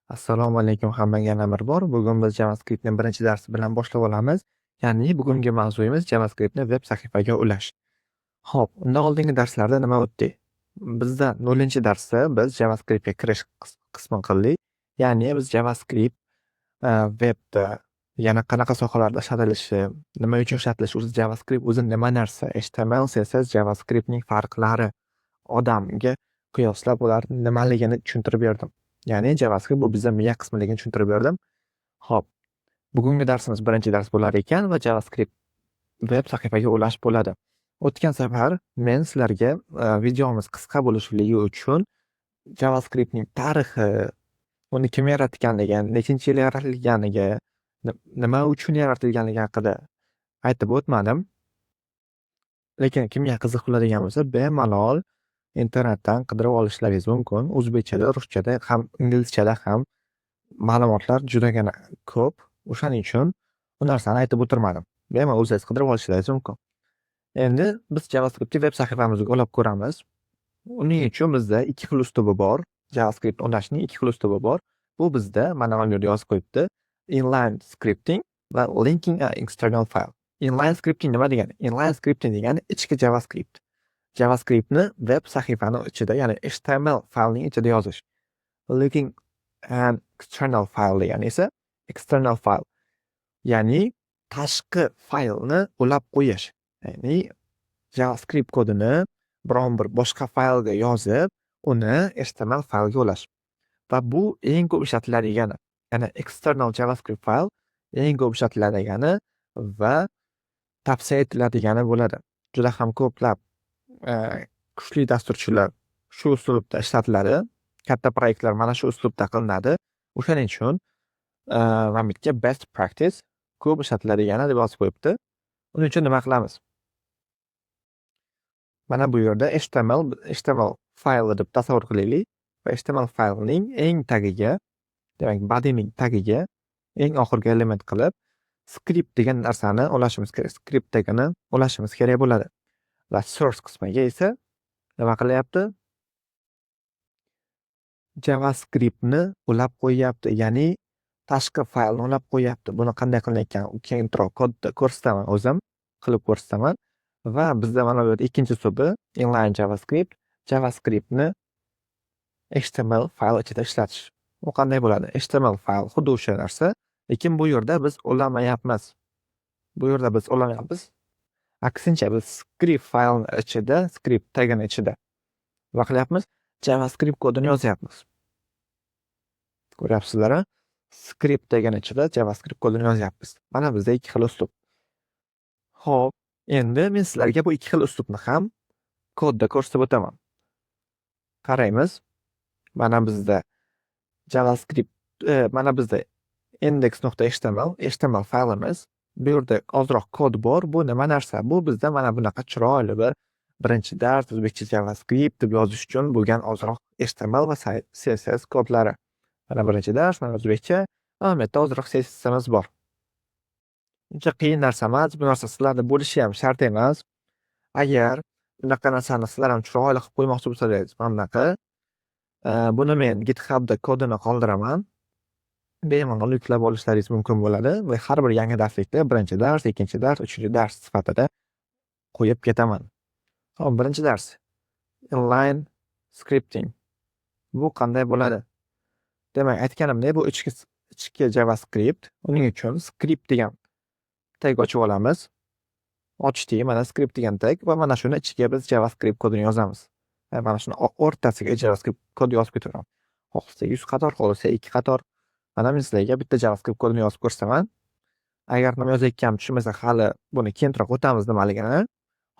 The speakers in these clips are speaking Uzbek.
Assalomu alaykum hammaga yana bir bor. Bugun biz JavaScriptning birinchi darsi bilan boshlab olamiz. Ya'ni bugungi mavzuyimiz JavaScriptni veb sahifaga ulash. Xo'p, undan oldingi darslarda nima o'tdik? Bizda 0-darsda biz JavaScriptga kirish qismini qildik. Ya'ni biz JavaScript webda yana qanaqa sohalarda ishlatilishi, nima uchun ishlatilishi, o'zi JavaScript o'zi nima narsa, HTML, CSS, JavaScriptning farqlari, odamga qiyoslab ular nimaligini tushuntirib berdim. Ya'ni JavaScript bu bizda miya qismiligini tushuntirib berdim. Xo'p, bugungi darsimiz birinchi dars bo'lar ekan va JavaScript web sahifaga ulash bo'ladi. O'tgan safar men sizlarga videomiz qisqa bo'lishligi uchun JavaScriptning tarixi, uni kim yaratganligi, nechinchi yil yaratilganiga, nima uchun yaratilganligi haqida aytib o'tmadim. Lekin kimga qiziq bo'ladigan bo'lsa, bemalol internetdan qidirib olishlaringiz mumkin. O'zbekchada, ruschada ham, inglizchada ham ma'lumotlar judagina ko'p. O'shaning uchun bu narsani aytib o'tirmadim. Bemalol o'zingiz qidirib olishlaringiz mumkin. Endi biz JavaScriptni web sahifamizga ulab ko'ramiz. Uning uchun bizda ikki xil uslubi bor. JavaScript ulashning ikki xil uslubi bor. Bu bizda mana bu yerda yozib qo'yibdi. Inline scripting va linking a external file. Inline scripting nima degani? Inline scripting degani ichki JavaScript. JavaScriptni web sahifani ichida, ya'ni HTML faylning ichida yozish. Linking an external file degani esa external file. Ya'ni tashqi faylni ulab qo'yish. Ya'ni JavaScript kodini biron bir boshqa faylga yozib, uni HTML faylga ulash. Va bu eng ko'p ishlatiladigani, ya'ni external JavaScript file eng ko'p ishlatiladigani va tavsiya etiladigani bo'ladi. Juda ham ko'plab kuchli dasturchilar shu uslubda ishlatiladi. Katta proyektlar mana shu uslubda qilinadi. O'shaning uchun mana bu yerga best practice ko'p ishlatiladigani deb yozib qo'yibdi. Uning uchun nima qilamiz? Mana bu yerda HTML fayli deb tasavvur qilaylik va HTML faylining eng tagiga, demak bodyning tagiga eng oxirgi element qilib script degan narsani ulashimiz kerak. Script degani ulashimiz kerak bo'ladi. Va source qismiga esa nima qilyapti? JavaScriptni ulab qo'yyapti, ya'ni tashqi faylni ulab qo'yyapti. Buni qanday qilinayotganini keyinroq kodda ko'rsataman, o'zim qilib ko'rsataman. Va bizda mana bu yerda ikkinchi uslubi inline JavaScript, JavaScriptni HTML fayl ichida ishlatish. U qanday bo'ladi? HTML fayl xuddi o'sha narsa, lekin bu yerda biz ulamayapmiz. Bu yerda biz ulamayapmiz. Aksincha biz script faylni ichida, script tagini ichida nima qilyapmiz? JavaScript kodini yozyapmiz. Ko'ryapsizlar? Script degani ichida JavaScript kodini yozyapmiz. Mana bizda ikki xil uslub. Xo'p, endi men sizlarga bu ikki xil uslubni ham kodda ko'rsatib o'taman. Qaraymiz. Mana bizda JavaScript, mana bizda index.html faylimiz. Bu yerda ozroq kod bor. Bu nima narsa? Bu bizda mana bunaqa chiroyli bir birinchi dars o'zbekcha JavaScript deb yozish uchun bo'lgan ozroq HTML va CSS kodlari. Mana birinchi dars, mana o'zbekcha, mana bu yerda ozroq CSSimiz bor. Uncha qiyin narsa emas, bu narsa sizlarda bo'lishi ham shart emas. Agar bunaqa narsani sizlar ham chiroyli qilib qo'ymoqchi bo'lsangiz, mana bunaqa buni men GitHubda kodini qoldiraman. Bemalol yuklab olishlaringiz mumkin bo'ladi va har bir yangi darslikda birinchi dars, ikkinchi dars, uchinchi dars sifatida qo'yib ketaman. Hop, birinchi dars. Inline scripting. Bu qanday bo'ladi? Demak, aytganimdek, bu ichki JavaScript. Uning uchun script degan tag ochib olamiz. Ochdik, mana script degan tag va mana shuni ichiga biz JavaScript kodini yozamiz. Mana shuni o'rtasiga JavaScript kod yozib ketaveramiz. Xohlasa 100 qator, xohlasa 2 qator. Mana men sizlarga bitta JavaScript kodini yozib ko'rsataman. Agar nima yozayotganimni tushunmasa, hali buni keyinroq o'tamiz nimaligini.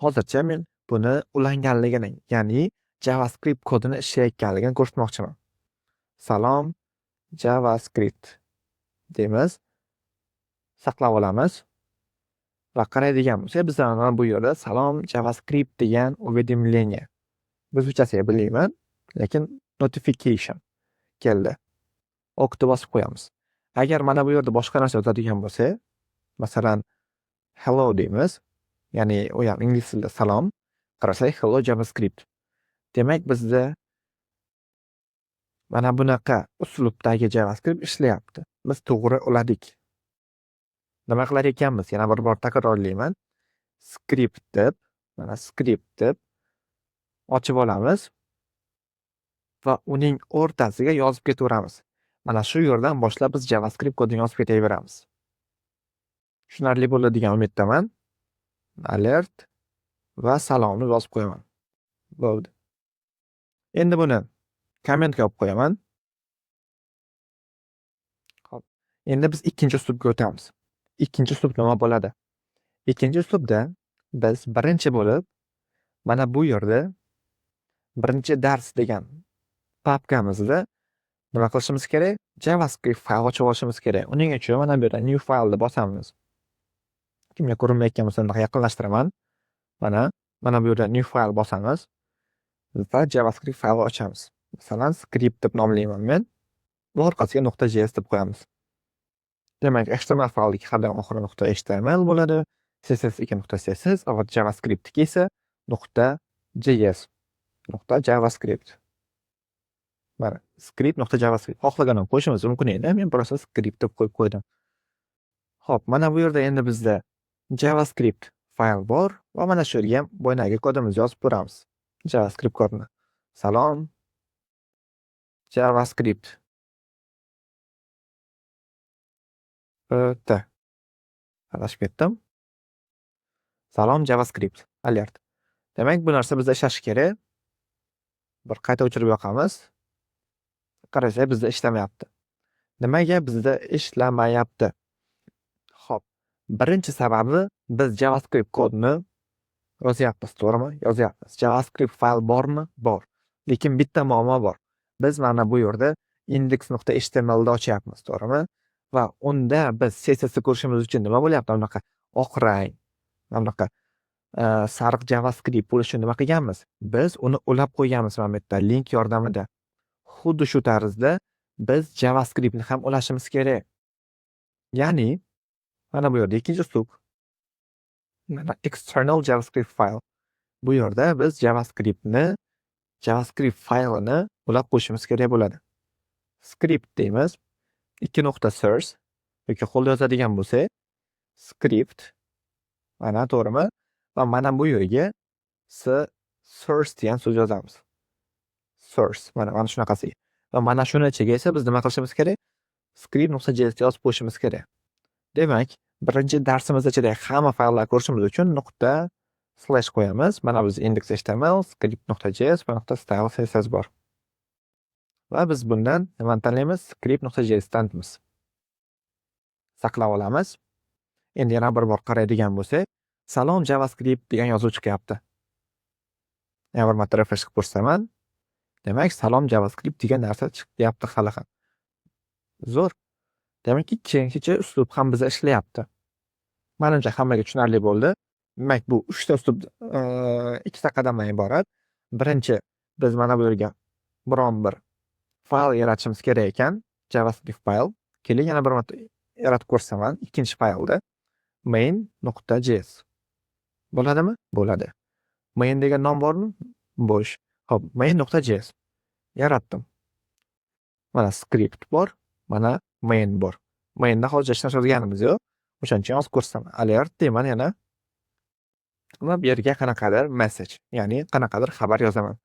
Hozircha men buni ulanganligini, ya'ni JavaScript kodini ishlayotganligini ko'rsatmoqchiman. Salom JavaScript deymiz. Saqlab olamiz. Va qaraydigan bo'lsak, bizda mana bu yerda salom JavaScript degan уведомление. Biz uchasiga bilmayman, lekin notification keldi. Okni bosib qo'yamiz. Agar mana bu yerda boshqa narsa yozadigan bo'lsa, masalan hello deymiz, ya'ni u ham ingliz tilida salom, qarasak hello JavaScript. Demak bizda Mana bunaqa uslubdagi JavaScript ishlayapti. Biz to'g'ri uladik. Nima qilar ekanmiz? Yana bir bor takrorlayman. Script deb, mana script deb ochib olamiz va uning o'rtasiga yozib ketaveramiz. Mana shu yerdan boshlab biz JavaScript kodini yozib ketaveramiz. Tushunarli bo'ladi degan umiddaman. Alert va salomni yozib qo'yaman. Bo'ldi. Endi buni kommentga olib qo'yaman. Xo'p. Endi biz ikkinchi uslubga o'tamiz. Ikkinchi uslub nima bo'ladi? Ikkinchi uslubda biz birinchi bo'lib mana bu yerda birinchi dars degan papkamizda nima qilishimiz kerak? JavaScript fayl ochib olishimiz kerak. Uning uchun mana bu yerda new file deb bosamiz. Kimga ko'rinmayotgan bo'lsa bunday yaqinlashtiraman. Mana bu yerda new file bosamiz va JavaScript fayl ochamiz. Masalan, script deb nomlayman men. Va orqasiga .js deb qo'yamiz. Demak, HTML faylniki haddan oxiri .html bo'ladi. CSS2.css va JavaScriptniki esa .js. .javascript. Mana script.javascript. Xohlagan qo'yishimiz mumkin edi. Men просто script deb qo'yib qo'ydim. Xo'p, mana bu yerda endi bizda JavaScript fayl bor va mana shu yerga ham boyagi kodimizni yozib ko'ramiz. JavaScript kodini. Salom JavaScript. Adashib ketdim. Salom JavaScript. Alert. Demak, bu narsa bizda ishlashi kerak. Bir qayta o'chirib yoqamiz. Qarasak, bizda ishlamayapti. Nimaga bizda ishlamayapti? Xo'p, birinchi sababi biz JavaScript kodni yozyapmiz, to'g'rimi? Yozyapmiz. JavaScript fayl bormi? Bor. Lekin bitta muammo bor. Biz mana bu yerda index.html da ochyapmiz, to'g'rimi? Va unda biz CSS ko'rishimiz uchun nima bo'lyapti? Bunaqa oq rang, bunaqa sariq JavaScript bo'lishi uchun nima qilganmiz? Biz uni ulab qo'yganmiz mana bu yerda link yordamida. Xuddi shu tarzda biz JavaScriptni ham ulashimiz kerak. Ya'ni mana bu yerda ikkinchi uslub. Mana external JavaScript file. Bu yerda biz JavaScript faylini ulab qo'yishimiz kerak bo'ladi. Script deymiz. 2.source yoki qo'lda yozadigan bo'lsak, script mana to'g'rimi? Va mana bu yerga source degan so'z yozamiz. Source mana shunaqasi. Va mana shuni ichiga esa biz nima qilishimiz kerak? Script.js yozib qo'yishimiz kerak. Demak, birinchi darsimiz ichida hamma fayllarni ko'rishimiz uchun / qo'yamiz. Mana biz index.html, script.js va .style.css bor. Va biz bundan nimani tanlaymiz? Script.js tanlaymiz. Saqlab olamiz. Endi yana bir bor qaraydigan bo'lsak, salom JavaScript degan yozuv chiqyapti. Yana bir marta refresh qilib ko'rsaman. Demak, salom JavaScript degan narsa chiqyapti hali ham. Zo'r. Demak, ikkinchi uslub ham bizda ishlayapti. Menimcha hammaga tushunarli bo'ldi. Demak, bu 3 ta uslub, 2 ta qadamdan iborat. Birinchi, biz mana bu yerga biron bir fayl yaratishimiz kerak ekan, JavaScript fayl. Keling yana bir marta yaratib ko'rsaman, ikkinchi faylda main.js. Bo'ladimi? Bo'ladi. Main degan nom bormi? Bo'sh. Xo'p, main.js yaratdim. Mana script bor, mana main bor. Mainda hozir hech narsa yozganimiz yo'q. O'shaning uchun yozib ko'rsaman. Alert deyman yana. Va bu yerga qanaqadir message, ya'ni qanaqadir xabar yozaman.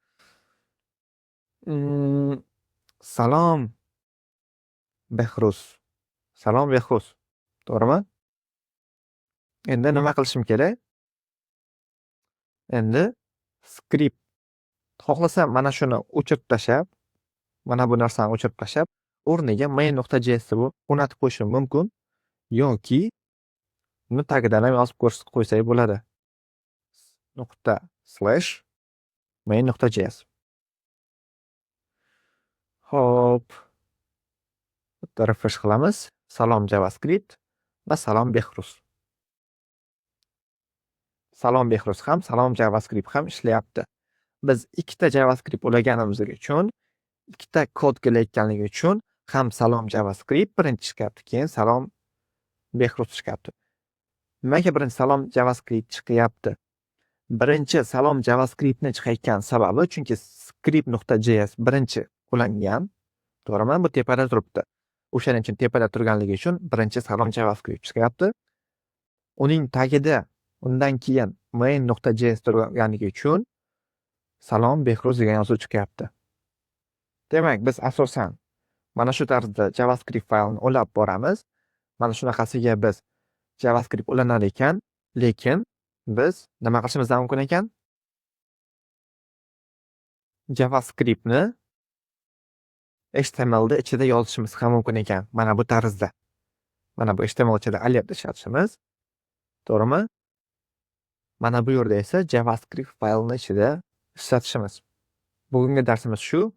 Salom Behruz. Salom Behruz. To'g'rimi? Endi nima qilishim kerak? Endi script xohlasam mana shuni o'chirib tashab, mana bu narsani o'chirib tashab, o'rniga main.js deb o'rnatib qo'yishim mumkin yoki uni tagidan ham yozib qo'ysak bo'ladi. /main.js. Xo'p. Bitta refresh qilamiz. Salom JavaScript va salom Behruz. Salom Behruz ham, salom JavaScript ham ishlayapti. Biz ikkita JavaScript ulaganimiz uchun, ikkita kod kelayotganligi uchun ham salom JavaScript birinchi chiqyapti, keyin salom Behruz chiqyapti. Nimaga birinchi salom JavaScript chiqyapti? Birinchi salom JavaScriptni chiqayotgan sababi chunki script.js birinchi ulangan To'g'rimi? Bu tepada turibdi. O'shaning uchun tepada turganligi uchun birinchi salom JavaScript chiqyapti. Uning tagida undan keyin main.js turganligi uchun salom Behruz degan yozuv chiqyapti. Demak, biz asosan mana shu tarzda JavaScript faylni ulab boramiz. Mana shunaqasiga biz JavaScript ulanar ekan, lekin biz nima qilishimiz mumkin ekan? JavaScriptni HTMLda ichida yozishimiz ham mumkin ekan. Mana bu tarzda. Mana bu HTML ichida alert ishlatishimiz. To'g'rimi? Mana bu yerda esa JavaScript faylni ichida ishlatishimiz. Bugungi darsimiz shu.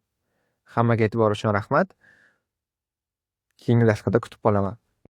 Hammaga e'tibor uchun rahmat. Keyingi darslarda kutib qolaman.